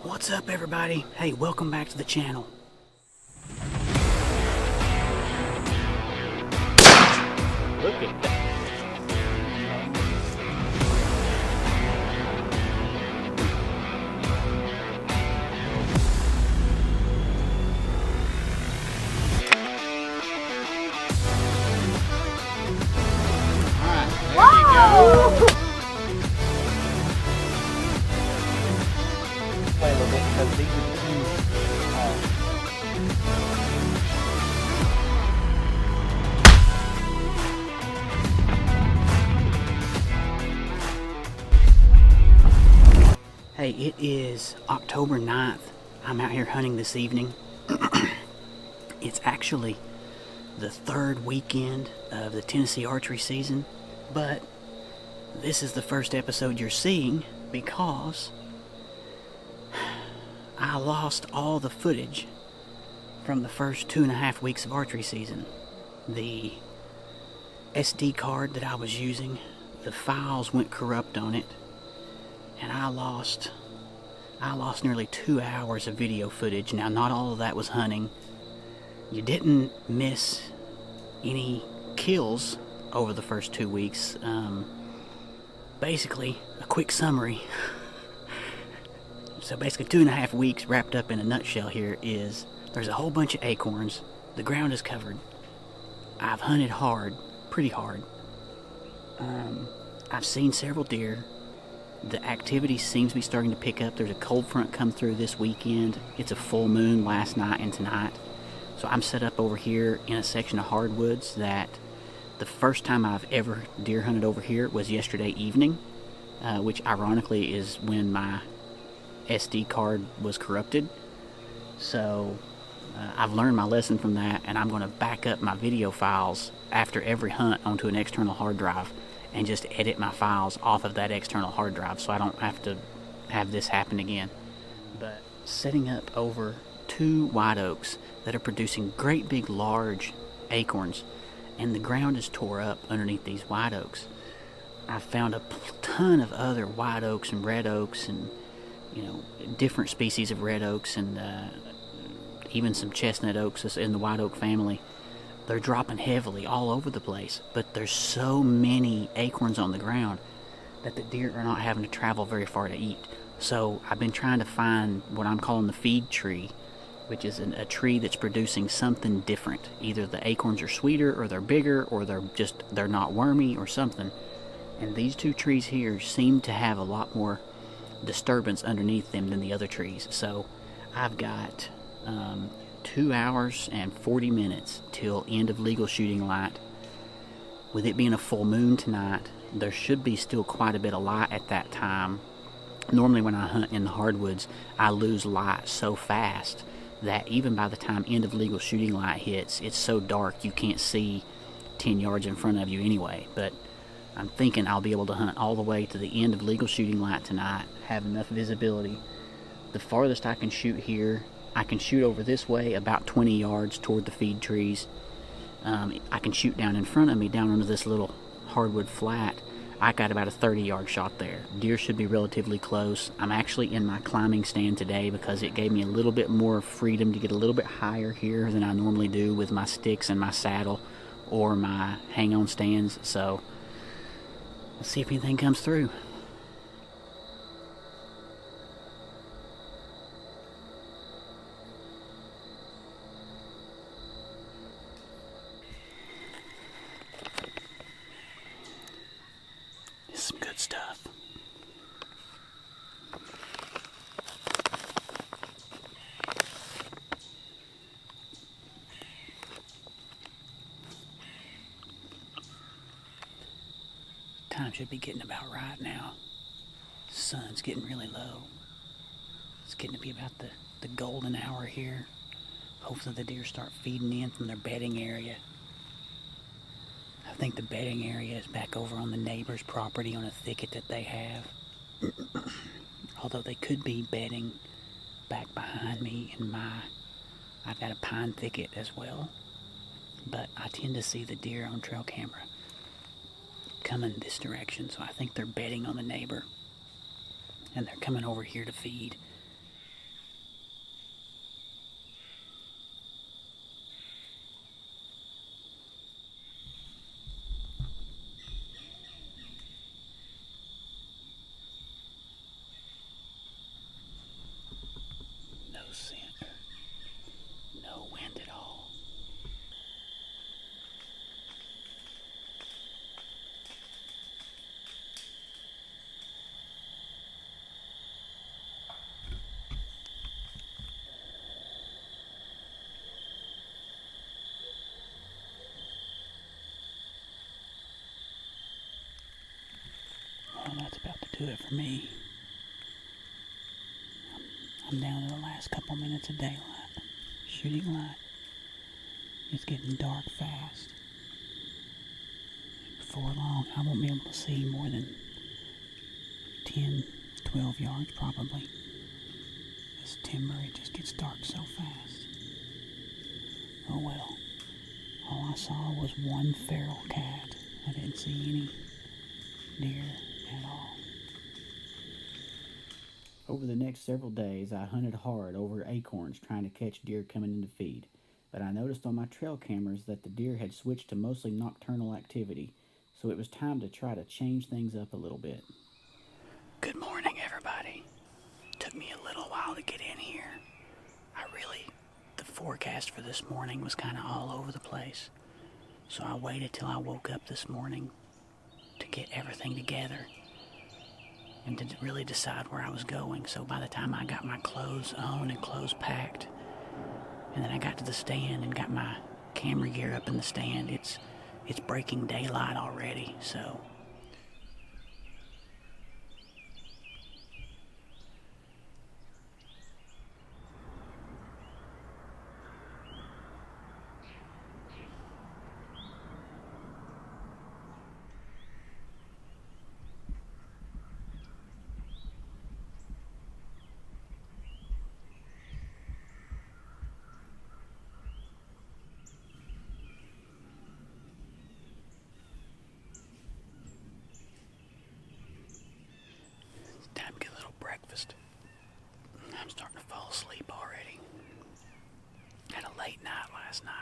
What's up, everybody? Hey, welcome back to the channel. Look at that. Wait a little bit because these are the Hey, it is October 9th. I'm out here hunting this evening. It's actually the third weekend of the Tennessee archery season, but this is the first episode you're seeing because I lost all the footage from the first 2.5 weeks of archery season. The SD card that I was using, the files went corrupt on it, and I lost nearly 2 hours of video footage. Now, not all of that was hunting. You didn't miss any kills over the first 2 weeks. Basically, a quick summary. So basically 2.5 weeks wrapped up in a nutshell here is there's a whole bunch of acorns. The ground is covered. I've hunted hard, pretty hard. I've seen several deer. The activity seems to be starting to pick up. There's a cold front come through this weekend. It's a full moon last night and tonight. So I'm set up over here in a section of hardwoods that the first time I've ever deer hunted over here was yesterday evening, which ironically is when my SD card was corrupted. So I've learned my lesson from that, and I'm going to back up my video files after every hunt onto an external hard drive and just edit my files off of that external hard drive so I don't have to have this happen again. But setting up over 2 white oaks that are producing great big large acorns, and the ground is tore up underneath these white oaks. I found a ton of other white oaks and red oaks and different species of red oaks and even some chestnut oaks in the white oak family. They're dropping heavily all over the place, but there's so many acorns on the ground that the deer are not having to travel very far to eat. So I've been trying to find what I'm calling the feed tree, which is a tree that's producing something different. Either the acorns are sweeter, or they're bigger, or they're not wormy or something. And these 2 trees here seem to have a lot more disturbance underneath them than the other trees. So I've got 2 hours and 40 minutes till end of legal shooting light. With it being a full moon tonight, there should be still quite a bit of light at that time. Normally when I hunt in the hardwoods, I lose light so fast that even by the time end of legal shooting light hits, it's so dark you can't see 10 yards in front of you anyway. But I'm thinking I'll be able to hunt all the way to the end of legal shooting light tonight, have enough visibility. The farthest I can shoot here, I can shoot over this way about 20 yards toward the feed trees. I can shoot down in front of me, down under this little hardwood flat. I got about a 30-yard shot there. Deer should be relatively close. I'm actually in my climbing stand today because it gave me a little bit more freedom to get a little bit higher here than I normally do with my sticks and my saddle or my hang-on stands. So let's see if anything comes through. Some good stuff. Time should be getting about right now. The sun's getting really low. It's getting to be about the golden hour here. Hopefully the deer start feeding in from their bedding area. I think the bedding area is back over on the neighbor's property on a thicket that they have. Although they could be bedding back behind me in I've got a pine thicket as well. But I tend to see the deer on trail camera coming this direction, so I think they're bedding on the neighbor. And they're coming over here to feed. to it for me. I'm down to the last couple minutes of daylight. Shooting light. It's getting dark fast. Before long, I won't be able to see more than 10, 12 yards probably. This timber, it just gets dark so fast. Oh well. All I saw was one feral cat. I didn't see any deer at all. Over the next several days, I hunted hard over acorns trying to catch deer coming in to feed, but I noticed on my trail cameras that the deer had switched to mostly nocturnal activity, so it was time to try to change things up a little bit. Good morning, everybody. Took me a little while to get in here. The forecast for this morning was kind of all over the place, so I waited till I woke up this morning to get everything together and to really decide where I was going. So by the time I got my clothes on and clothes packed, and then I got to the stand and got my camera gear up in the stand, it's breaking daylight already, so time to get a little breakfast. I'm starting to fall asleep already. Had a late night last night.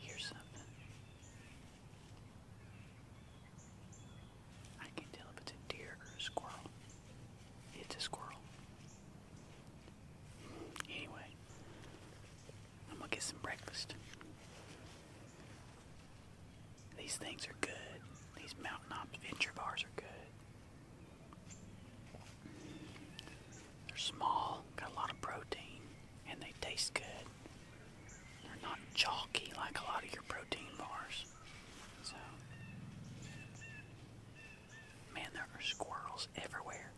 Here's something. I can't tell if it's a deer or a squirrel. It's a squirrel. Anyway, I'm gonna get some breakfast. These things are good. These Mountain Adventure bars are good. They're small, got a lot of protein, and they taste good. They're not chalky like a lot of your protein bars. So, man, there are squirrels everywhere.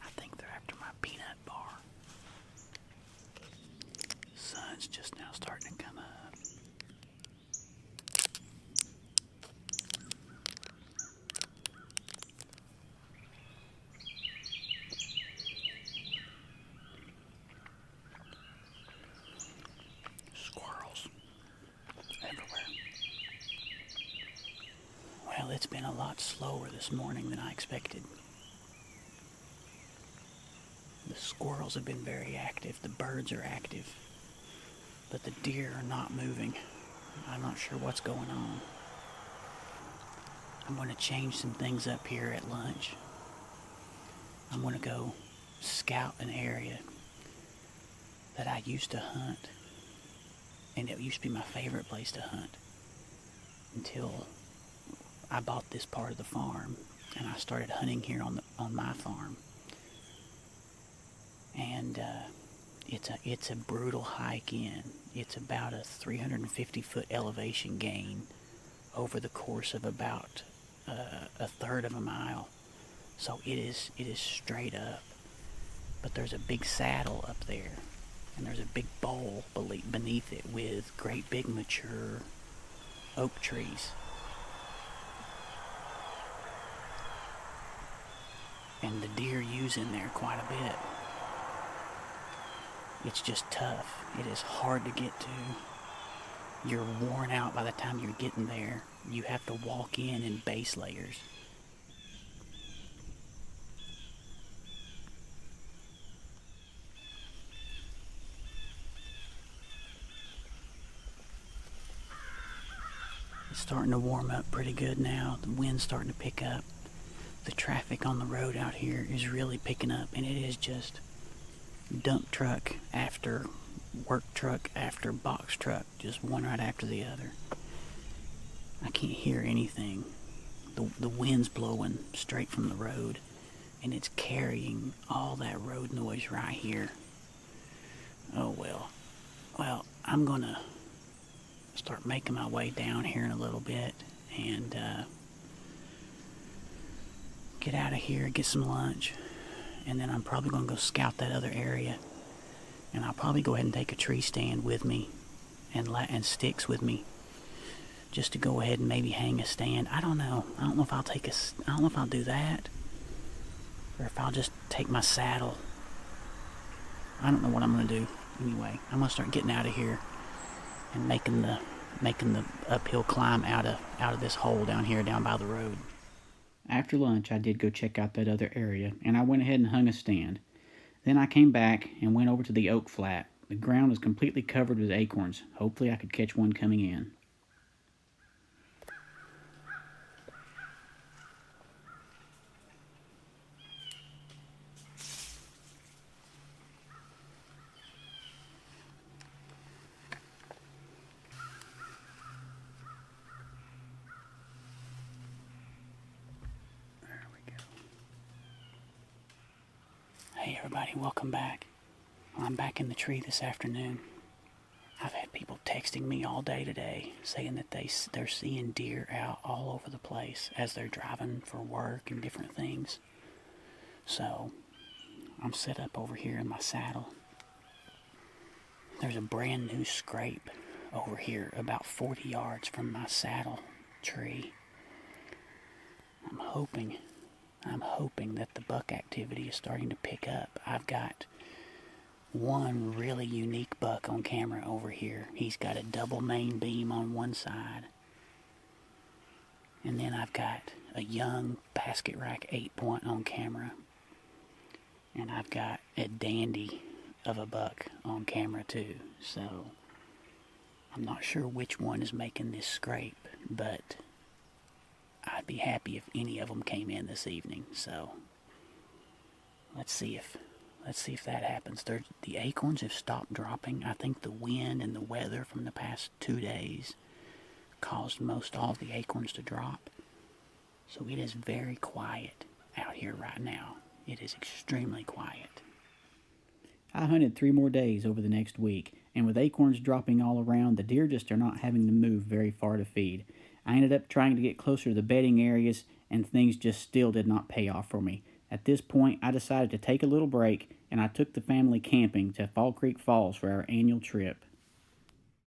I think they're after my peanut bar. Sun's just now starting to come up. Squirrels everywhere. Well, it's been a lot slower this morning than I expected. The squirrels have been very active, the birds are active, but the deer are not moving. I'm not sure what's going on. I'm going to change some things up here at lunch. I'm going to go scout an area that I used to hunt, and it used to be my favorite place to hunt until I bought this part of the farm and I started hunting here on my farm. And it's a brutal hike in. It's about a 350-foot elevation gain over the course of about a third of a mile. So it is straight up. But there's a big saddle up there, and there's a big bowl beneath it with great big mature oak trees. And the deer use in there quite a bit. It's just tough. It is hard to get to. You're worn out by the time you're getting there. You have to walk in base layers. It's starting to warm up pretty good now. The wind's starting to pick up. The traffic on the road out here is really picking up, and it is just dump truck after work truck after box truck, just one right after the other. I can't hear anything The wind's blowing straight from the road, and it's carrying all that road noise right here. Oh well. Well, I'm gonna start making my way down here in a little bit and get out of here, get some lunch, and then I'm probably gonna go scout that other area. And I'll probably go ahead and take a tree stand with me and sticks with me, just to go ahead and maybe hang a stand. I don't know. I don't know if I'll do that, or if I'll just take my saddle. I don't know what I'm gonna do. Anyway, I'm gonna start getting out of here and making the uphill climb out of this hole down here, down by the road. After lunch, I did go check out that other area, and I went ahead and hung a stand. Then I came back and went over to the oak flat. The ground was completely covered with acorns. Hopefully I could catch one coming in. There we go. Hey everybody, welcome back. I'm back in the tree this afternoon. I've had people texting me all day today saying that they're seeing deer out all over the place as they're driving for work and different things. So I'm set up over here in my saddle. There's a brand new scrape over here about 40 yards from my saddle tree. I'm hoping that the buck activity is starting to pick up. I've got one really unique buck on camera over here. He's got a double main beam on one side. And then I've got a young basket rack 8-point on camera. And I've got a dandy of a buck on camera too. So I'm not sure which one is making this scrape, but I'd be happy if any of them came in this evening. So let's see if that happens. The acorns have stopped dropping. I think the wind and the weather from the past 2 days caused most all of the acorns to drop. So it is very quiet out here right now. It is extremely quiet. I hunted 3 more days over the next week, and with acorns dropping all around, the deer just are not having to move very far to feed. I ended up trying to get closer to the bedding areas, and things just still did not pay off for me. At this point, I decided to take a little break, and I took the family camping to Fall Creek Falls for our annual trip.